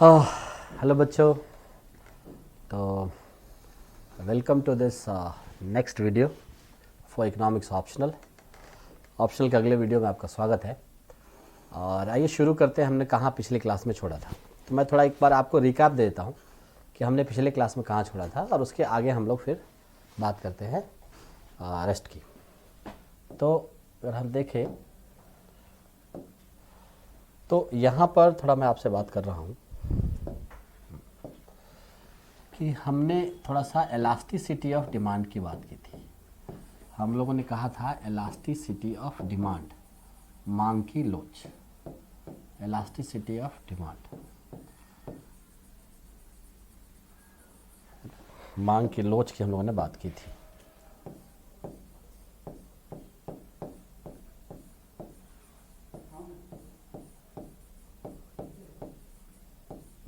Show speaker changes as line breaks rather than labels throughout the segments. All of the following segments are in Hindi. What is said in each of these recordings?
हेलो बच्चों। तो welcome to this next video for economics optional के अगले वीडियो में आपका स्वागत है। और आइए शुरू करते हैं। हमने कहाँ पिछली क्लास में छोड़ा था, तो मैं थोड़ा एक बार आपको रिकैप दे देता हूँ कि हमने पिछले क्लास में कहाँ छोड़ा था और उसके आगे हम लोग फिर बात करते हैं रेस्ट की। तो अगर हम देखें तो यहाँ पर थोड़ा मैं आपसे बात कर रहा हूँ कि हमने थोड़ा सा इलास्टिसिटी ऑफ डिमांड की बात की थी। हम लोगों ने कहा था इलास्टिसिटी ऑफ डिमांड, मांग की लोच, इलास्टिसिटी ऑफ डिमांड, मांग की लोच की हम लोगों ने बात की थी।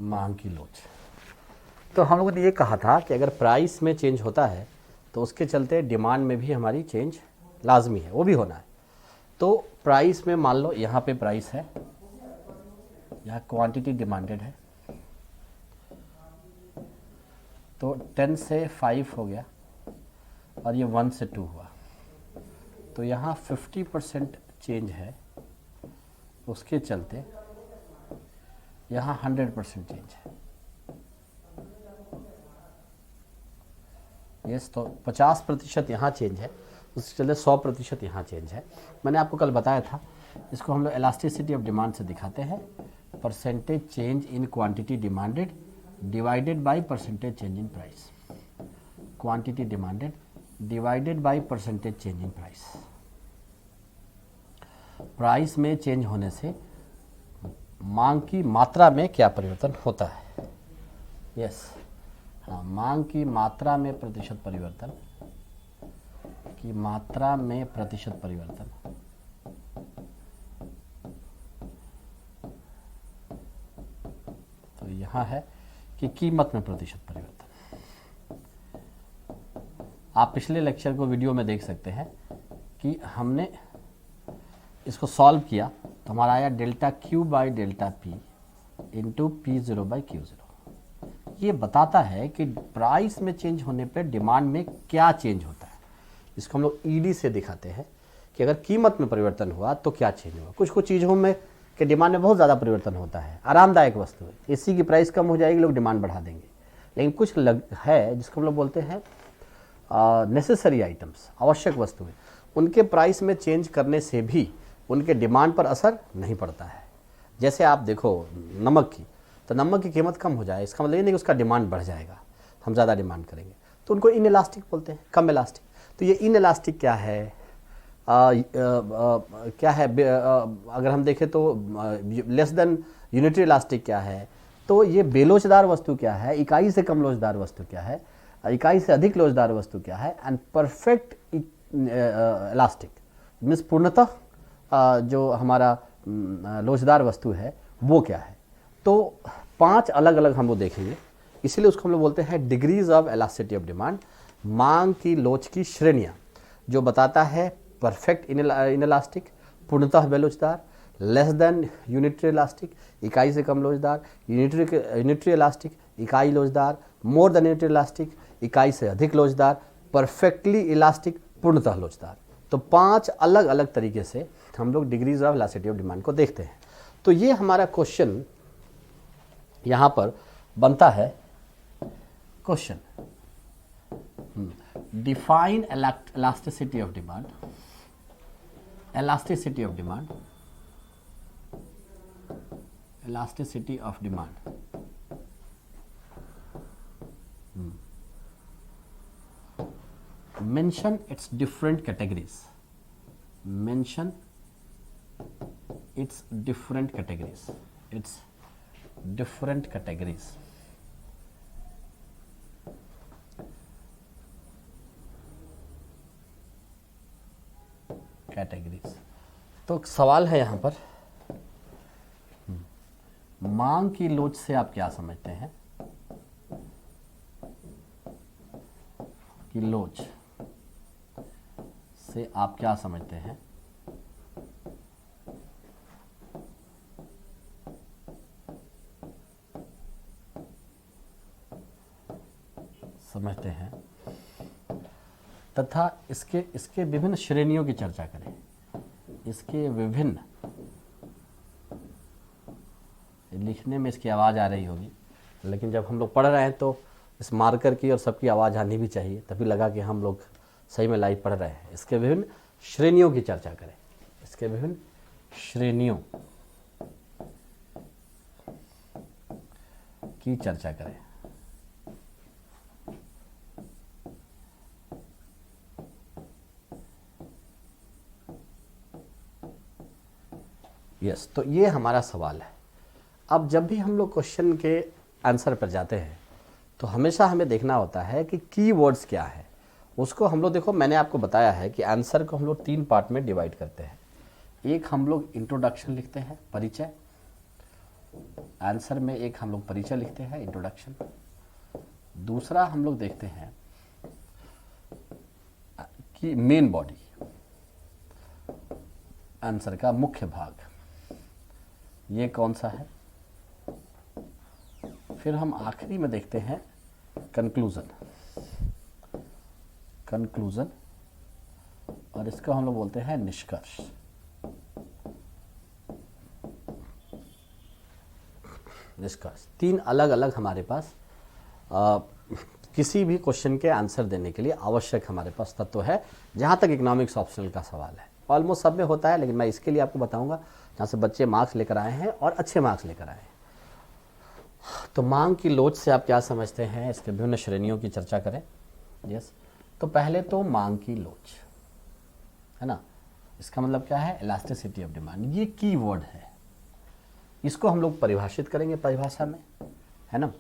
मांग की लोच, तो हम लोगों ने ये कहा था कि अगर प्राइस में चेंज होता है तो उसके चलते डिमांड में भी हमारी चेंज लाजमी है, वो भी होना है। तो प्राइस में मान लो यहाँ पे प्राइस है, यहाँ क्वांटिटी डिमांडेड है, तो 10 से 5 हो गया और ये 1 से 2 हुआ, तो यहाँ 50% चेंज है, उसके चलते यहाँ 100% चेंज है। यस, तो 50% यहाँ चेंज है, उसके चलते 100% यहाँ चेंज है। मैंने आपको कल बताया था, इसको हम लोग इलास्टिसिटी ऑफ डिमांड से दिखाते हैं, percentage change in quantity demanded divided by percentage change in price. Quantity demanded divided by percentage change in price. Price में चेंज होने से मांग की मात्रा में क्या परिवर्तन होता है। यस, हाँ, मांग की मात्रा में प्रतिशत परिवर्तन, की मात्रा में प्रतिशत परिवर्तन, तो यहां है कि कीमत में प्रतिशत परिवर्तन। आप पिछले लेक्चर को वीडियो में देख सकते हैं कि हमने इसको सॉल्व किया तो हमारा आया delta Q by delta P into P0 by Q0। ये बताता है कि प्राइस में चेंज होने पर डिमांड में क्या चेंज होता है। इसको हम लोग ईडी से दिखाते हैं कि अगर कीमत में परिवर्तन हुआ तो क्या चेंज हुआ। कुछ कुछ चीज़ों में कि डिमांड में बहुत ज़्यादा परिवर्तन होता है, आरामदायक वस्तु है, एसी की प्राइस कम हो जाएगी, लोग डिमांड बढ़ा देंगे। लेकिन कुछ है जिसको हम लोग बोलते हैं नेसेसरी आइटम्स, आवश्यक वस्तुएं, उनके प्राइस में चेंज करने से भी उनके डिमांड पर असर नहीं पड़ता है। जैसे आप देखो नमक की, तो नमक की कीमत कम हो जाए इसका मतलब ये नहीं कि उसका डिमांड बढ़ जाएगा, हम ज़्यादा डिमांड करेंगे, तो उनको इनइलास्टिक बोलते हैं, कम इलास्टिक। तो ये इनइलास्टिक क्या है, क्या है, अगर हम देखें तो लेस देन यूनिटरी इलास्टिक क्या है, तो ये बेलोचदार वस्तु क्या है, इकाई से कम लोचदार वस्तु क्या है, इकाई से अधिक लोचदार वस्तु क्या है, एंड परफेक्ट इलास्टिक मीन्स पूर्णतः जो हमारा लोचदार वस्तु है वो क्या है। तो 5 अलग अलग हम लोग देखेंगे, इसीलिए उसको हम लोग बोलते हैं degrees of elasticity of demand, मांग की लोच की श्रेणियाँ, जो बताता है परफेक्ट इनइलास्टिक, पूर्णतः बेलोचदार, लेस देन यूनिटरी इलास्टिक, इकाई से कम लोचदार, यूनिटरी इलास्टिक, इकाई लोचदार, मोर देन यूनिटरी इलास्टिक, इकाई से अधिक लोचदार, परफेक्टली इलास्टिक, पूर्णतः लोचदार। तो 5 अलग अलग तरीके से हम लोग degrees of elasticity of demand को देखते हैं। तो ये हमारा क्वेश्चन यहाँ पर बनता है। Question, define elasticity of demand, elasticity of demand, elasticity of demand. Mention its different categories. Mention its different categories. Its different categories. Categories. तो सवाल है यहाँ पर, मांग की लोच से आप क्या समझते हैं कि लोच से आप क्या समझते हैं। समझते हैं तथा इसके इसके विभिन्न श्रेणियों की चर्चा करें। इसके विभिन्न, लिखने में इसकी आवाज़ आ रही होगी, लेकिन जब हम लोग पढ़ रहे हैं तो इस मार्कर की और सबकी आवाज़ आनी भी चाहिए, तभी लगा कि हम लोग सही में लाइव पढ़ रहे हैं। इसके विभिन्न श्रेणियों की चर्चा करें। इसके विभिन्न श्रेणियों की चर्चा करें। यस, तो ये हमारा सवाल है। अब जब भी हम लोग क्वेश्चन के आंसर पर जाते हैं तो हमेशा हमें देखना होता है कि कीवर्ड्स क्या है। उसको हम लोग, देखो मैंने आपको बताया है कि आंसर को हम लोग 3 पार्ट में डिवाइड करते हैं। एक हम लोग इंट्रोडक्शन लिखते हैं, परिचय। आंसर में एक हम लोग परिचय लिखते हैं, इंट्रोडक्शन। दूसरा हम लोग देखते हैं कि मेन बॉडी, आंसर का मुख्य भाग, ये कौन सा है। फिर हम आखिरी में देखते हैं कंक्लूजन। कंक्लूजन, और इसको हम लोग बोलते हैं निष्कर्ष। निष्कर्ष 3 अलग अलग हमारे पास किसी भी क्वेश्चन के आंसर देने के लिए आवश्यक हमारे पास तत्व है, जहाँ तक इकोनॉमिक्स ऑप्शनल का सवाल है। ऑलमोस्ट सब में होता है, लेकिन मैं इसके लिए आपको बताऊंगा जहाँ से बच्चे मार्क्स लेकर आए हैं और अच्छे मार्क्स लेकर आए हैं। तो मांग की लोच से आप क्या समझते हैं, इसके विभिन्न श्रेणियों की चर्चा करें। यस, तो पहले तो मांग की लोच है ना, इसका मतलब क्या है, इलास्टिसिटी ऑफ डिमांड। ये कीवर्ड है, इसको हम लोग परिभाषित करेंगे परिभाषा में, है ना।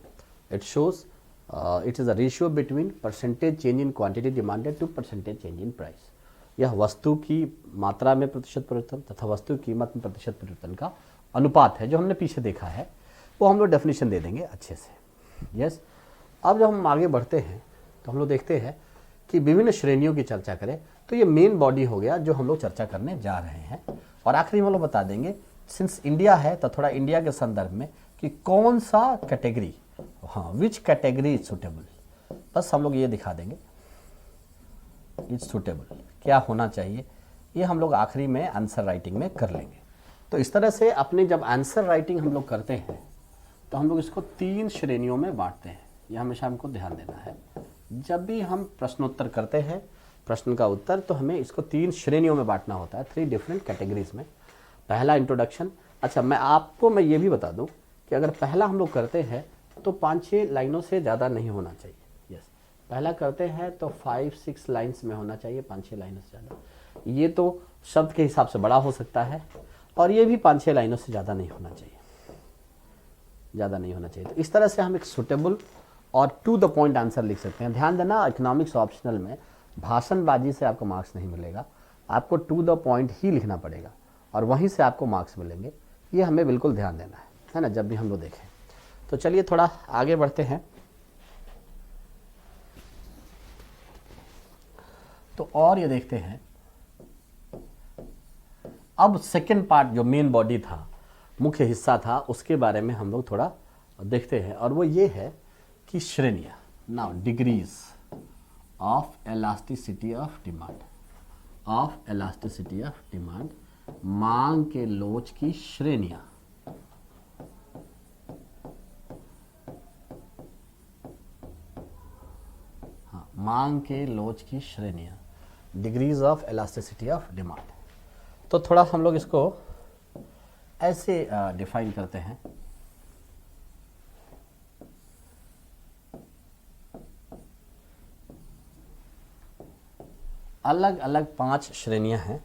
It shows it is a ratio between percentage change in quantity demanded to percentage change in price. यह वस्तु की मात्रा में प्रतिशत परिवर्तन तथा वस्तु की कीमत में प्रतिशत परिवर्तन का अनुपात है, जो हमने पीछे देखा है। वो हम लोग डेफिनेशन दे देंगे अच्छे से। यस, अब जब हम आगे बढ़ते हैं तो हम लोग देखते हैं कि विभिन्न श्रेणियों की चर्चा करें। तो ये मेन बॉडी हो गया जो हम लोग चर्चा करने जा रहे हैं। और आखिरी में हम लोग बता देंगे, सिंस इंडिया है तो थोड़ा इंडिया के संदर्भ में कि कौन सा कैटेगरी, हाँ, विच कैटेगरी इज सुटेबल, बस हम लोग ये दिखा देंगे। इज सुटेबल क्या होना चाहिए, ये हम लोग आखिरी में आंसर राइटिंग में कर लेंगे। तो इस तरह से अपने जब आंसर राइटिंग हम लोग करते हैं तो हम लोग इसको 3 श्रेणियों में बांटते हैं। ये हमेशा हमको ध्यान देना है। जब भी हम प्रश्नोत्तर करते हैं, प्रश्न का उत्तर, तो हमें इसको 3 श्रेणियों में बांटना होता है, 3 डिफरेंट कैटेगरीज में। पहला इंट्रोडक्शन। अच्छा, मैं ये भी बता दूं कि अगर पहला हम लोग करते हैं तो 5-6 लाइनों से ज़्यादा नहीं होना चाहिए। यस, पहला करते हैं तो 5-6 लाइन्स में होना चाहिए, 5-6 लाइनों से ज़्यादा। ये तो शब्द के हिसाब से बड़ा हो सकता है, और ये भी 5-6 लाइनों से ज़्यादा नहीं होना चाहिए, ज़्यादा नहीं होना चाहिए। तो इस तरह से हम एक सुटेबल और टू द पॉइंट आंसर लिख सकते हैं। ध्यान देना, इकोनॉमिक्स ऑप्शनल में भाषणबाजी से आपको मार्क्स नहीं मिलेगा, आपको टू द पॉइंट ही लिखना पड़ेगा और वहीं से आपको मार्क्स मिलेंगे। ये हमें बिल्कुल ध्यान देना है ना, जब भी हम लोग देखें। तो चलिए थोड़ा आगे बढ़ते हैं। तो और ये देखते हैं, अब सेकंड पार्ट जो मेन बॉडी था, मुख्य हिस्सा था, उसके बारे में हम लोग थोड़ा देखते हैं। और वो ये है कि श्रेणियाँ, now degrees of elasticity of demand, of elasticity of demand, मांग के लोच की श्रेणियाँ। हाँ, मांग के लोच की श्रेणियाँ, degrees of elasticity of demand. तो थोड़ा हम लोग इसको ऐसे डिफाइन करते हैं। अलग अलग 5 श्रेणियां हैं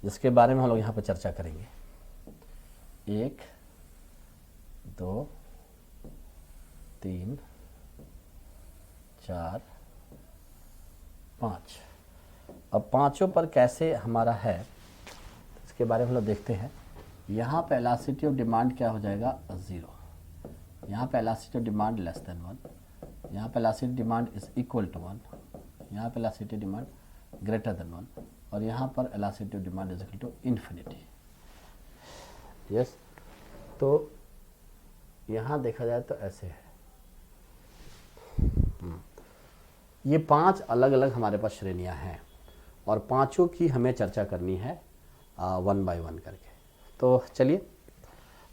जिसके बारे में हम लोग यहाँ पर चर्चा करेंगे। 1, 2, 3, 4, 5। अब पांचों पर कैसे हमारा है इसके बारे में हम लोग देखते हैं। यहाँ पे इलास्टिसिटी ऑफ डिमांड क्या हो जाएगा, 0। यहाँ पे elasticity of demand less than 1। यहाँ पे elasticity demand is equal to 1। यहाँ पे इलास्टिसिटी डिमांड ग्रेटर देन 1। और यहाँ पर elasticity of demand is equal to infinity. Yes, तो यहाँ देखा जाए तो ऐसे है। ये 5 अलग अलग हमारे पास श्रेणियां हैं और पांचों की हमें चर्चा करनी है वन बाय वन करके। तो चलिए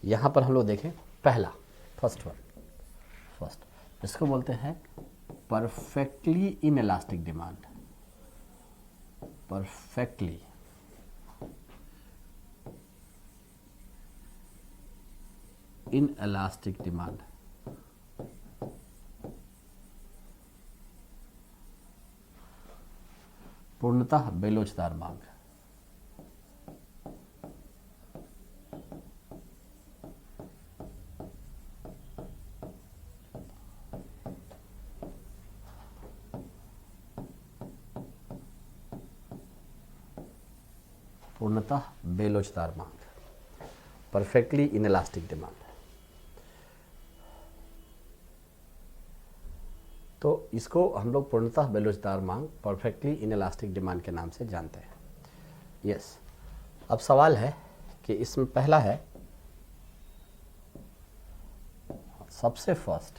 यहाँ पर हम लोग देखें पहला फर्स्ट, इसको बोलते हैं perfectly inelastic demand. Perfectly inelastic demand. पूर्णतः बेलोचदार मांग। पूर्णतः बेलोचदार मांग, परफेक्टली इनइलास्टिक डिमांड। तो इसको हम लोग पूर्णतः बेलोचदार मांग, परफेक्टली इनइलास्टिक डिमांड के नाम से जानते हैं। यस, अब सवाल है कि इसमें पहला है सबसे फर्स्ट,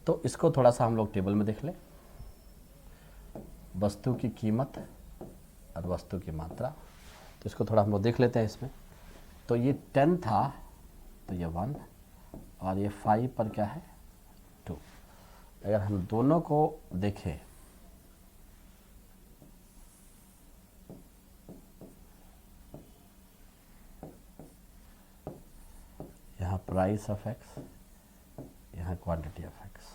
तो इसको थोड़ा सा हम लोग टेबल में देख लें। वस्तु की कीमत और वस्तु की मात्रा, तो इसको थोड़ा हम लोग देख लेते हैं इसमें। तो ये 10 था, तो ये 1 और ये 5 पर क्या है 2। अगर हम दोनों को देखें यहाँ प्राइस ऑफ एक्स, यहाँ क्वांटिटी ऑफ एक्स,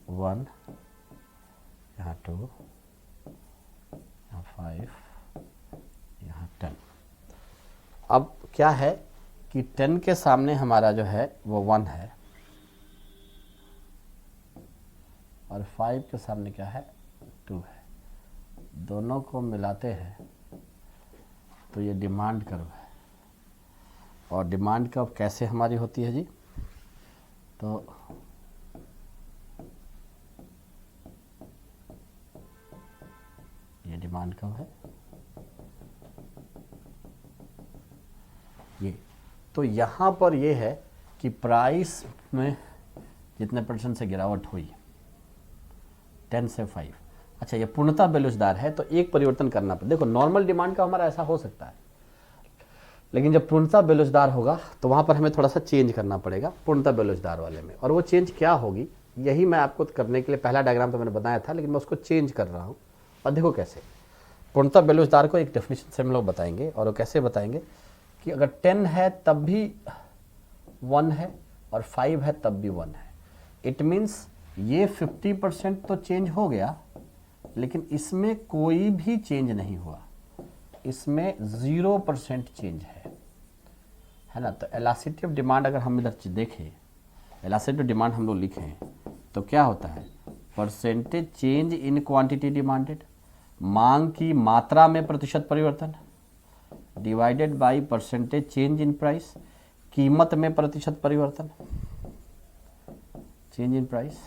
1 यहाँ 2 यहाँ 5 यहाँ 10। अब क्या है कि 10 के सामने हमारा जो है वो 1 है और 5 के सामने क्या है 2 है। दोनों को मिलाते हैं तो ये डिमांड कर्व है। और डिमांड कर्व कैसे हमारी होती है जी? तो ये डिमांड कर्व है ये। तो यहाँ पर ये है कि प्राइस में जितने % से गिरावट हुई 10 से 5। अच्छा, ये पूर्णतः बेलोचदार है तो एक परिवर्तन करना पड़ेगा। देखो नॉर्मल डिमांड का हमारा ऐसा हो सकता है, लेकिन जब पूर्णतः बेलोचदार होगा तो वहाँ पर हमें थोड़ा सा चेंज करना पड़ेगा पूर्णतः बेलोचदार वाले में। और वो चेंज क्या होगी, यही मैं आपको करने के लिए पहला डायग्राम तो मैंने बताया था, लेकिन मैं उसको चेंज कर रहा हूँ। और देखो कैसे पूर्णतः बेलोचदार को एक डेफिनेशन से हम लोग बताएंगे। और वो कैसे बताएंगे कि अगर 10 है तब भी 1 है और 5 है तब भी 1 है। इट मीन्स ये 50% तो चेंज हो गया, लेकिन इसमें कोई भी चेंज नहीं हुआ, इसमें 0% चेंज है ना। तो एलास्टिसिटी ऑफ डिमांड अगर हम इधर देखें, एलास्टिसिटी ऑफ डिमांड हम लोग लिखें तो क्या होता है, percentage change in quantity demanded, मांग की मात्रा में प्रतिशत परिवर्तन, divided by percentage change in price, कीमत में प्रतिशत परिवर्तन, चेंज इन प्राइस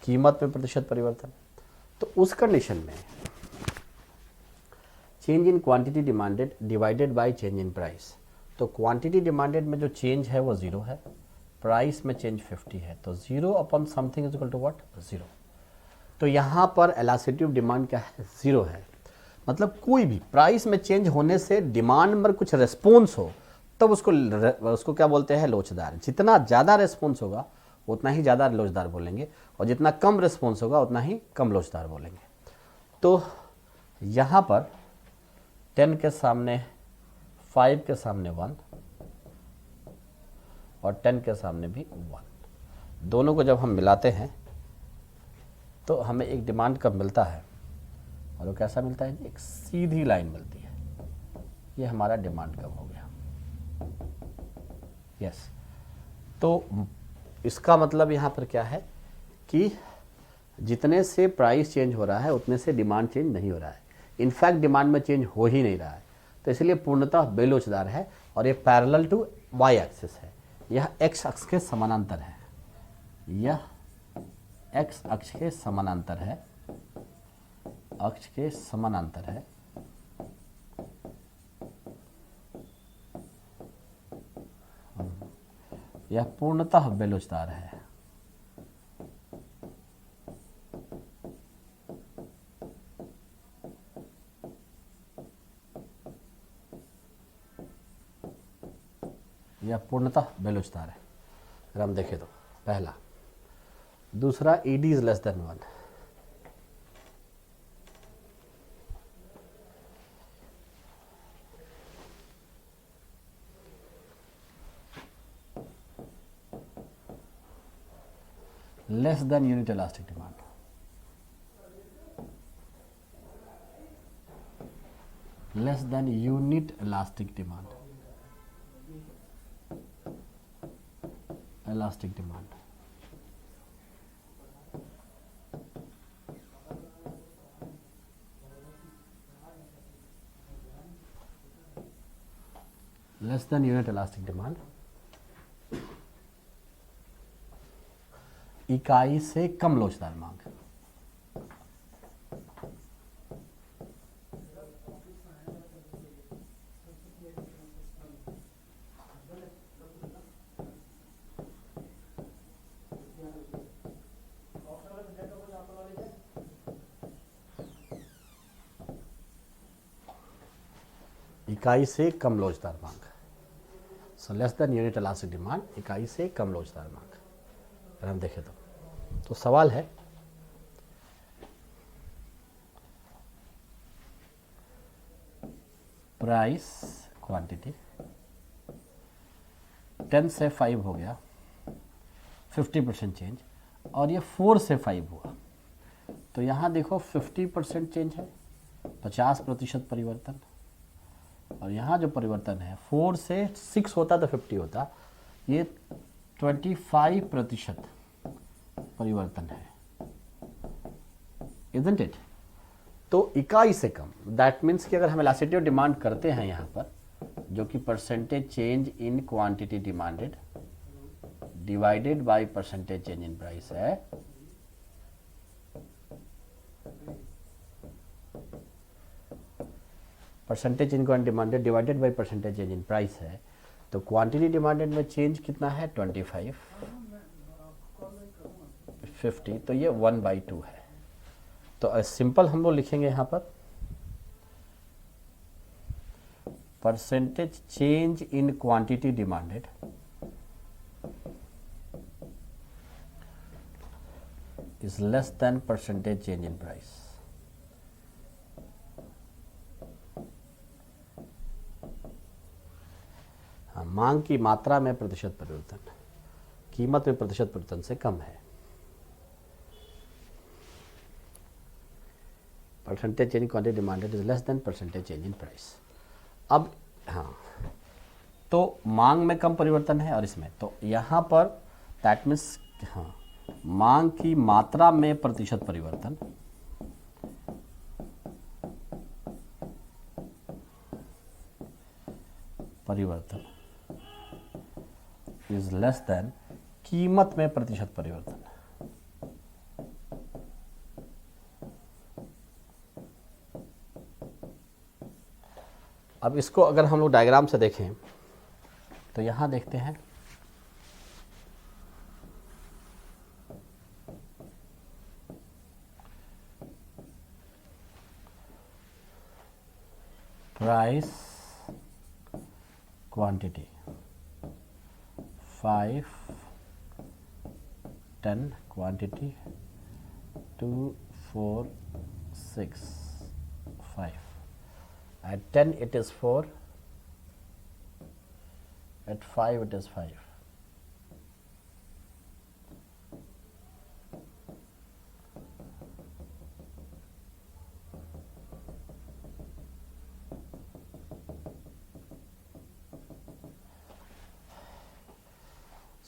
कीमत में प्रतिशत परिवर्तन। तो उस कंडीशन में change in quantity demanded divided by change in price, तो क्वांटिटी डिमांडेड में जो चेंज है वो 0 है, प्राइस में चेंज 50 है, तो 0 upon something is equal to what 0। तो यहाँ पर एलास्टिसिटी ऑफ डिमांड क्या है 0 है। मतलब कोई भी प्राइस में चेंज होने से डिमांड पर कुछ रेस्पॉन्स हो तब उसको क्या बोलते हैं लोचदार। जितना ज़्यादा रेस्पॉन्स होगा उतना ही ज़्यादा लोचदार बोलेंगे, और जितना कम रेस्पॉन्स होगा उतना ही कम लोचदार बोलेंगे। तो यहाँ पर 10 के सामने 5 के सामने 1 और 10 के सामने भी 1, दोनों को जब हम मिलाते हैं तो हमें एक डिमांड कब मिलता है, और वो कैसा मिलता है, एक सीधी लाइन मिलती है। ये हमारा डिमांड कब हो गया। यस, तो इसका मतलब यहाँ पर क्या है कि जितने से प्राइस चेंज हो रहा है उतने से डिमांड चेंज नहीं हो रहा है। इनफैक्ट डिमांड में चेंज हो ही नहीं रहा है, तो इसलिए पूर्णतः बेलोचदार है। और ये पैरेलल टू वाई एक्सिस है, यह एक्स अक्ष के समानांतर है, यह एक्स अक्ष के समानांतर है, अक्ष के समानांतर है। यह पूर्णतः बेलोचदार है, यह पूर्णतः बेलोचदार है अगर हम देखें तो, पहला। दूसरा, ED is less than 1, less than unit elastic demand, less than unit elastic demand, elastic demand. Less than unit elastic demand, इकाई से कम लोचदार मांग। इकाई से कम लोचदार मांग। So less than unit elastic demand, इकाई से कम लोचदार मांग अगर हम देखें तो सवाल है प्राइस क्वांटिटी 10 से 5 हो गया, 50% चेंज, और ये 4 से 5 हुआ, तो यहाँ देखो 50% चेंज है, 50% परिवर्तन, और यहाँ जो परिवर्तन है 4 से 6 होता तो 50 होता, ये 25% परिवर्तन है, इजंट इट। तो इकाई से कम, दैट मीन्स कि अगर हम इलास्टिसिटी ऑफ डिमांड करते हैं यहाँ पर, जो कि percentage change in quantity demanded divided by percentage change in price है, percentage in quantity demanded divided by percentage change in price है, तो क्वांटिटी डिमांडेड में चेंज कितना है 25, 50, तो ये 1/2 है। तो सिंपल हम लोग लिखेंगे यहाँ पर percentage change in quantity demanded is less than percentage change in price. हाँ, मांग की मात्रा में प्रतिशत परिवर्तन कीमत में प्रतिशत परिवर्तन से कम है। Percentage change quantity demanded is less than percentage change in price. अब हाँ, तो मांग में कम परिवर्तन है और इसमें, तो यहाँ पर दैट मीन्स हाँ, मांग की मात्रा में प्रतिशत परिवर्तन इज लेस देन कीमत में प्रतिशत परिवर्तन। अब इसको अगर हम लोग डायग्राम से देखें तो यहां देखते हैं price quantity 5, 10 quantity 2, 4, 6, 5. At 10 it is 4, at 5 it is 5.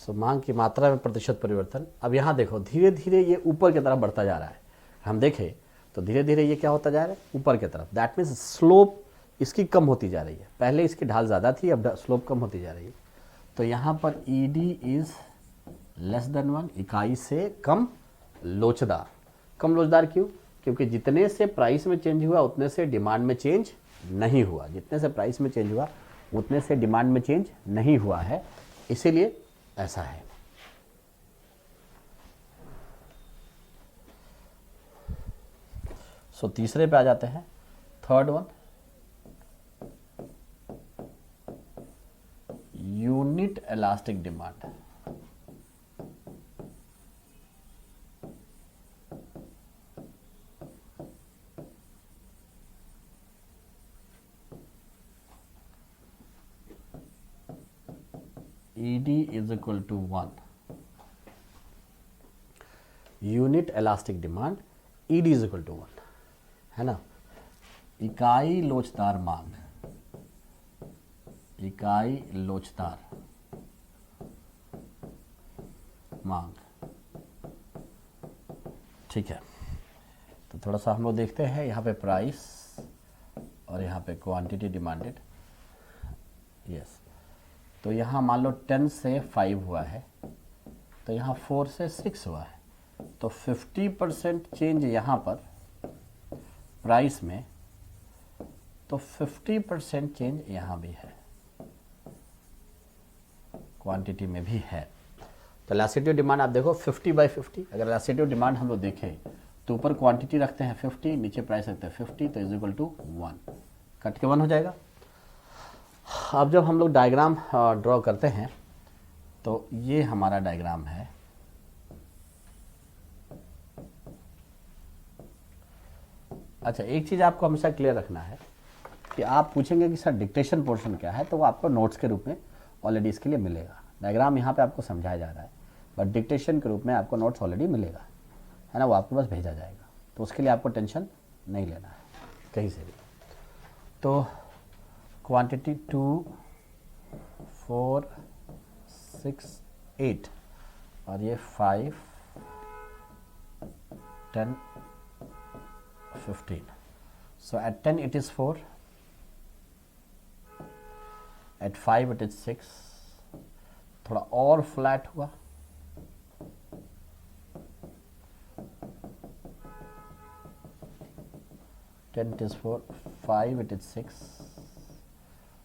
सो मांग की मात्रा में प्रतिशत परिवर्तन। अब यहाँ देखो धीरे धीरे ये ऊपर की तरफ बढ़ता जा रहा है, हम देखें तो धीरे धीरे ये क्या होता जा रहा है ऊपर की तरफ, दैट मीन्स स्लोप इसकी कम होती जा रही है। पहले इसकी ढाल ज़्यादा थी, अब स्लोप कम होती जा रही है। तो यहाँ पर ईडी इज लेस देन 1, इकाई से कम लोचदार। कम लोचदार क्यों? क्योंकि जितने से प्राइस में चेंज हुआ उतने से डिमांड में चेंज नहीं हुआ, जितने से प्राइस में चेंज हुआ उतने से डिमांड में चेंज नहीं हुआ है, इसीलिए ऐसा है। सो तीसरे पे आ जाते हैं, third one, unit unit elastic demand. ED is equal to 1, unit elastic demand ED is equal to 1, है ना। इकाई लोचदार मांग, इकाई लोचदार मांग, ठीक है। तो थोड़ा सा हम लोग देखते हैं, यहाँ पे प्राइस और यहाँ पे क्वांटिटी डिमांडेड। यस, तो यहाँ मान लो 10 से 5 हुआ है, तो यहाँ 4 से 6 हुआ है, तो 50% चेंज यहाँ पर प्राइस में, तो 50% चेंज यहाँ भी है, क्वांटिटी में भी है। तो इलास्टिसिटी डिमांड आप देखो 50/50। अगर इलास्टिसिटी डिमांड हम लोग देखें तो ऊपर क्वांटिटी रखते हैं 50, नीचे प्राइस रखते हैं 50, तो इज इक्वल टू 1, कट के 1 हो जाएगा। अब जब हम लोग डायग्राम ड्रॉ करते हैं तो ये हमारा डायग्राम है। अच्छा, एक चीज़ आपको हमेशा क्लियर रखना है कि आप पूछेंगे कि सर डिक्टेशन पोर्शन क्या है, तो वो आपको नोट्स के रूप में ऑलरेडी इसके लिए मिलेगा। डायग्राम यहाँ पे आपको समझाया जा रहा है, बट डिक्टेशन के रूप में आपको नोट्स ऑलरेडी मिलेगा, है ना, वो आपको बस भेजा जाएगा। तो उसके लिए आपको टेंशन नहीं लेना है कहीं से भी। तो क्वांटिटी 2, 4, 6, 8 और ये 5, 10, 15। So at 10 it is 4, at 5 it is 6, थोड़ा और फ्लैट हुआ, Ten it is 4, 5 it is 6.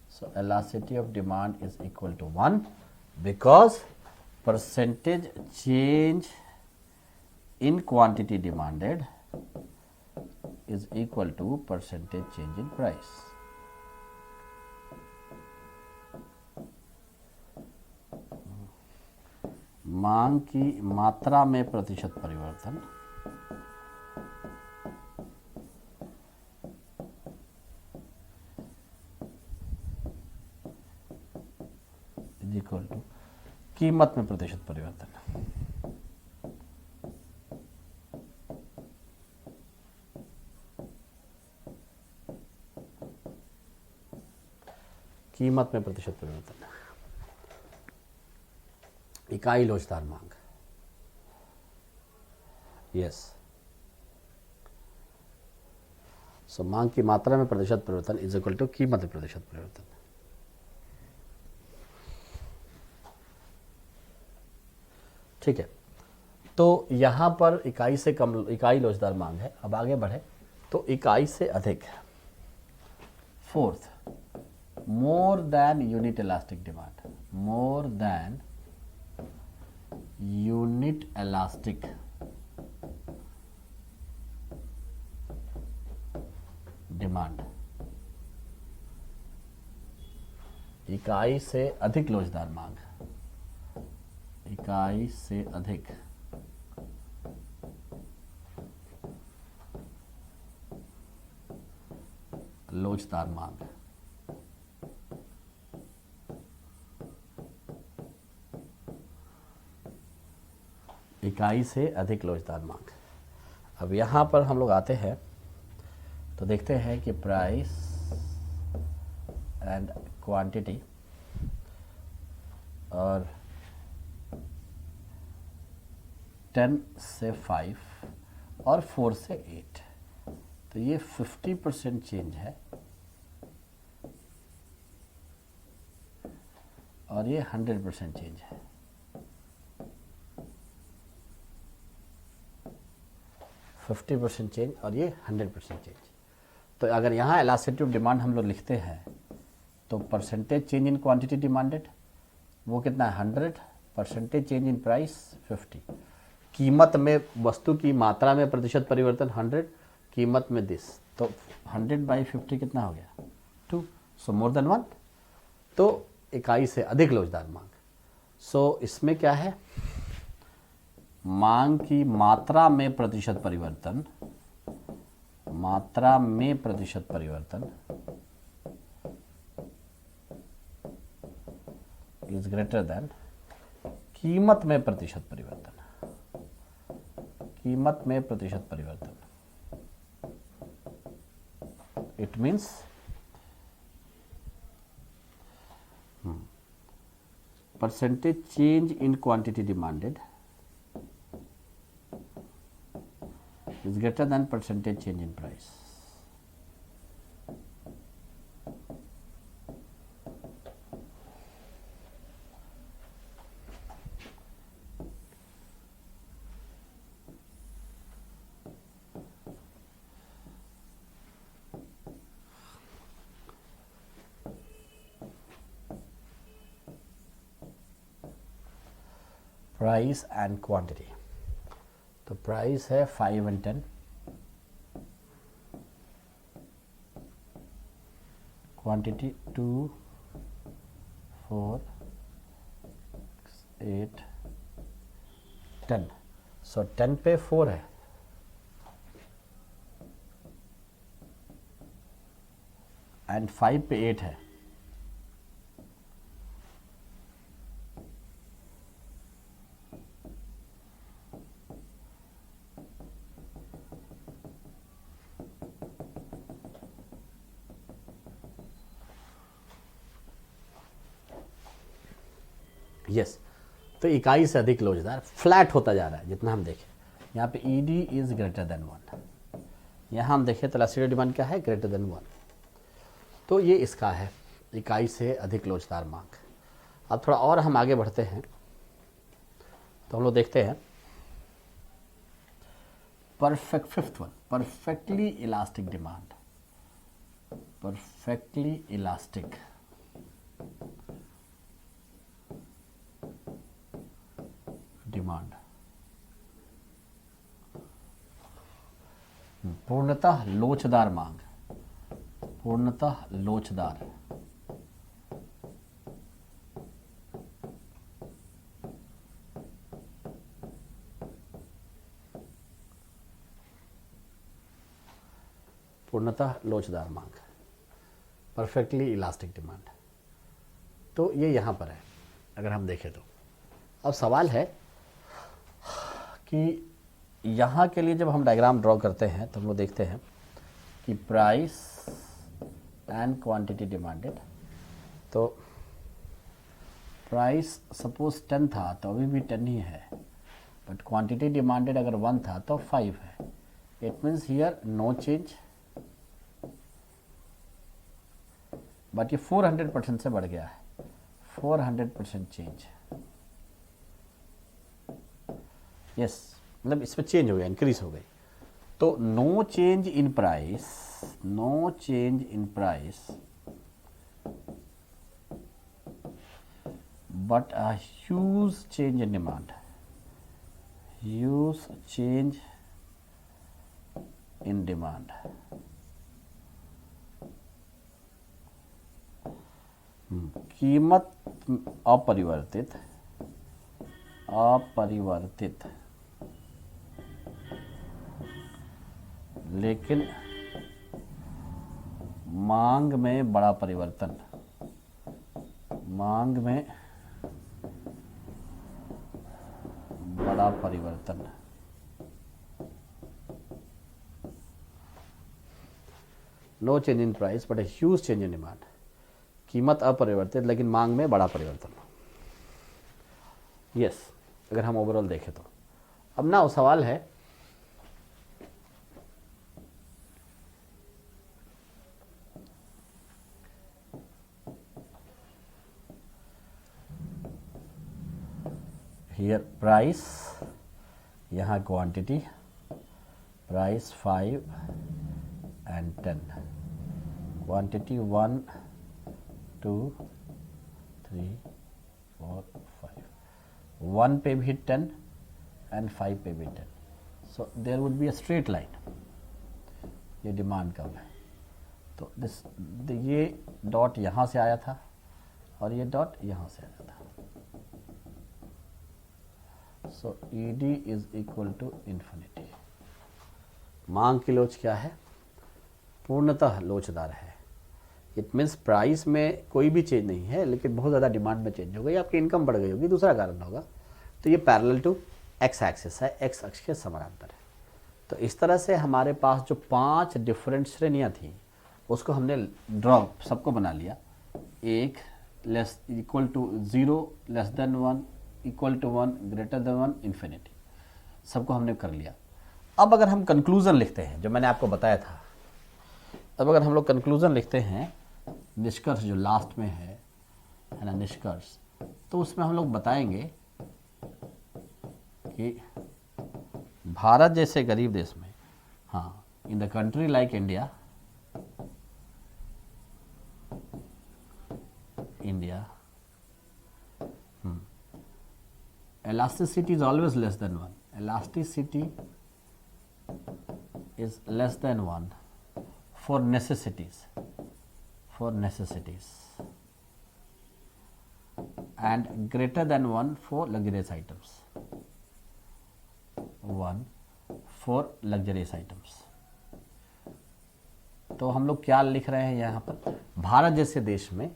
So elasticity of demand is equal to 1 because percentage change in quantity demanded is equal to percentage change in price. मांग की मात्रा में प्रतिशत परिवर्तन इज इक्वल टू कीमत में प्रतिशत परिवर्तन। कीमत में प्रतिशत परिवर्तन, इकाई लोचदार मांग। यस, सो मांग की मात्रा में प्रतिशत परिवर्तन इज इक्वल टू कीमत में प्रतिशत परिवर्तन। ठीक है, तो यहां पर इकाई से कम, इकाई लोचदार मांग है। अब आगे बढ़े तो इकाई से अधिक। Fourth, more than unit elastic demand, more than unit elastic demand, इकाई से अधिक लोचदार मांग, इकाई से अधिक लोचदार मांग। इकाई से अधिक लोचदार मांग। अब यहाँ पर हम लोग आते हैं तो देखते हैं कि प्राइस एंड क्वांटिटी और 10 से 5 और 4 से 8, तो ये 50% चेंज है और ये 100% चेंज है। 50% चेंज और ये 100% चेंज। तो अगर यहाँ इलास्टिसिटी ऑफ डिमांड हम लोग लिखते हैं तो percentage change in quantity demanded वो कितना है 100, परसेंटेज चेंज इन प्राइस 50, कीमत में वस्तु की मात्रा में प्रतिशत परिवर्तन 100, कीमत में दिस, तो 100/50 कितना हो गया 2, सो मोर देन 1। तो इकाई से अधिक लोचदार मांग। सो इसमें क्या है, मांग की मात्रा में प्रतिशत परिवर्तन, मात्रा में प्रतिशत परिवर्तन इज ग्रेटर देन कीमत में प्रतिशत परिवर्तन, कीमत में प्रतिशत परिवर्तन। It means percentage change in quantity demanded is greater than percentage change in price. Price and quantity, तो प्राइस है 5 and 10, क्वांटिटी 2, 4, 8, 10। सो 10 पे 4 है, एंड 5 पे 8 है। यस, तो इकाई से अधिक लोचदार फ्लैट होता जा रहा है जितना हम देखें। यहाँ पे ई डी इज ग्रेटर देन 1, यहाँ हम देखें तो इलास्टिसिटी डिमांड क्या है, ग्रेटर देन 1। तो ये इसका है, इकाई से अधिक लोचदार मांग। अब थोड़ा और हम आगे बढ़ते हैं तो हम लोग देखते हैं perfect, fifth one, perfectly elastic demand, perfectly elastic demand. पूर्णतः लोचदार मांग, पूर्णतः लोचदार, पूर्णतः लोचदार मांग, परफेक्टली इलास्टिक डिमांड। तो ये यहाँ पर है अगर हम देखें तो। अब सवाल है कि यहाँ के लिए जब हम डायग्राम ड्रॉ करते हैं तो हम लोग देखते हैं कि प्राइस एंड क्वांटिटी डिमांडेड, तो प्राइस सपोज 10 था तो अभी भी 10 ही है, बट क्वांटिटी डिमांडेड अगर 1 था तो 5 है। It means here no change, but ये 400% से बढ़ गया है, 400% चेंज। यस, मतलब इसमें चेंज हो गया, इंक्रीज हो गई। तो no change in price, no change in price but a huge change in demand, huge change in demand. कीमत अपरिवर्तित, अपरिवर्तित, लेकिन मांग में बड़ा परिवर्तन, मांग में बड़ा परिवर्तन। No change in price but a huge change in demand, कीमत अपरिवर्तित लेकिन मांग में बड़ा परिवर्तन। यस, अगर हम ओवरऑल देखें तो। अब ना सवाल है हियर प्राइस, यहाँ क्वांटिटी, प्राइस 5 and 10, क्वांटिटी 1 2 3 4 5, 1 पे भी 10 and 5 पे भी 10। So there would be a straight line, ये डिमांड कब है। तो ये डॉट यहाँ से आया था और ये डॉट यहाँ से आ जाता। So E D is equal to infinity. मांग की लोच क्या है? पूर्णतः लोचदार है। इट मीन्स प्राइस में कोई भी चेंज नहीं है, लेकिन बहुत ज़्यादा डिमांड में चेंज हो गई, आपकी इनकम बढ़ गई होगी, दूसरा कारण होगा। तो ये पैरेलल टू एक्स एक्सिस है, एक्स अक्ष के समानांतर है। तो इस तरह से हमारे पास जो 5 डिफरेंट श्रेणियाँ थी उसको हमने ड्रॉ सबको बना लिया। एक less equal to 0, less than 1, equal to 1, greater than 1, infinity, सबको हमने कर लिया। अब अगर हम कंक्लूजन लिखते हैं, जो मैंने आपको बताया था, अब अगर हम लोग कंक्लूजन लिखते हैं, निष्कर्ष जो लास्ट में है ना, निष्कर्ष, तो उसमें हम लोग बताएंगे कि भारत जैसे गरीब देश में, हाँ, in the country like India, elasticity is always less than 1. Elasticity is less than 1 for necessities, and greater than 1 for luxurious items. 1 for luxurious items. तो हम लोग क्या लिख रहे हैं यहाँ पर? भारत जैसे देश में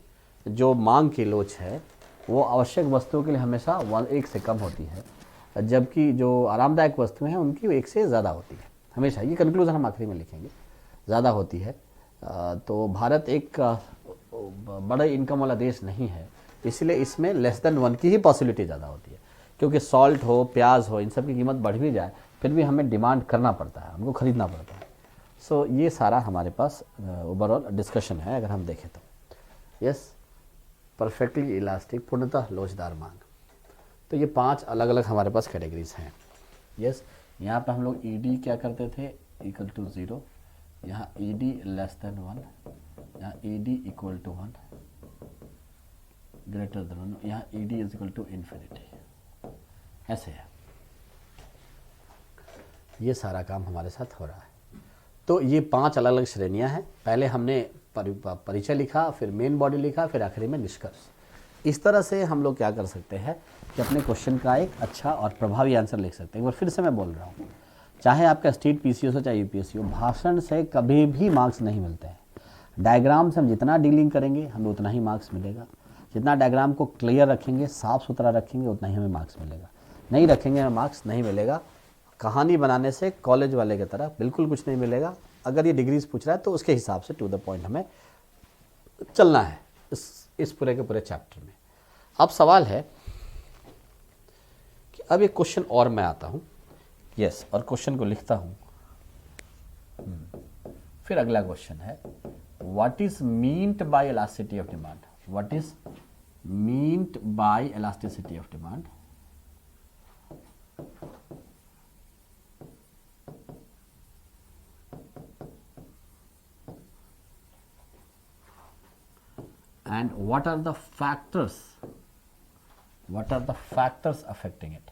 जो मांग की लोच है वो आवश्यक वस्तुओं के लिए हमेशा 1 से कम होती है, जबकि जो आरामदायक वस्तुएं हैं उनकी 1 से ज़्यादा होती है हमेशा। ये कंक्लूजन हम आखिरी में लिखेंगे, ज़्यादा होती है। तो भारत एक बड़े इनकम वाला देश नहीं है, इसलिए इसमें लेस देन 1 की ही पॉसिबिलिटी ज़्यादा होती है, क्योंकि सॉल्ट हो, प्याज हो, इन सब की कीमत बढ़ भी जाए फिर भी हमें डिमांड करना पड़ता है, हमको ख़रीदना पड़ता है। सो ये सारा हमारे पास ओवरऑल डिस्कशन है अगर हम देखें तो। यस, परफेक्टली इलास्टिक, पूर्णतः लोचदार मांग। तो ये 5 अलग अलग हमारे पास कैटेगरीज हैं। यस, यहाँ पर हम लोग ई डी क्या करते थे? इक्वल टू 0, यहाँ ई डी लेस देन 1, यहाँ E D equal to 1, greater than 1, यहाँ E D is equal to infinity. ऐसे है, ये सारा काम हमारे साथ हो रहा है। तो ये 5 अलग अलग श्रेणियाँ हैं। पहले हमने परिचय लिखा, फिर मेन बॉडी लिखा, फिर आखिरी में निष्कर्ष। इस तरह से हम लोग क्या कर सकते हैं कि अपने क्वेश्चन का एक अच्छा और प्रभावी आंसर लिख सकते हैं। एक बार फिर से मैं बोल रहा हूँ, चाहे आपका स्टेट पीसीओ हो चाहे यूपीएससी हो, भाषण से कभी भी मार्क्स नहीं मिलते हैं। डायग्राम से हम जितना डीलिंग करेंगे हमें उतना ही मार्क्स मिलेगा। जितना डायग्राम को क्लियर रखेंगे, साफ़ सुथरा रखेंगे, उतना ही हमें मार्क्स मिलेगा। नहीं रखेंगे हमें मार्क्स नहीं मिलेगा। कहानी बनाने से कॉलेज वाले की तरह बिल्कुल कुछ नहीं मिलेगा। अगर ये डिग्रीज पूछ रहा है तो उसके हिसाब से टू द पॉइंट हमें चलना है इस पूरे के पूरे चैप्टर में। अब सवाल है कि अब एक क्वेश्चन और मैं आता हूँ, यस, और क्वेश्चन को लिखता हूँ। फिर अगला क्वेश्चन है, what is meant by elasticity of demand? What is meant by elasticity of demand? And what are the factors affecting it?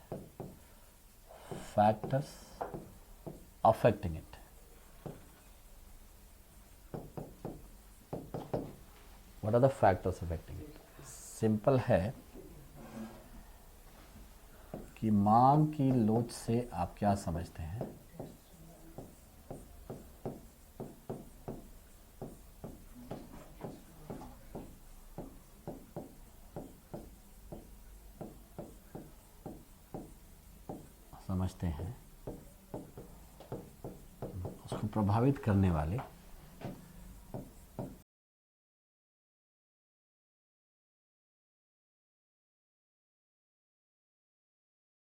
Factors affecting it. What are the factors affecting it? Simple है कि मांग की लोच से आप क्या समझते हैं? समझते हैं उसको प्रभावित करने वाले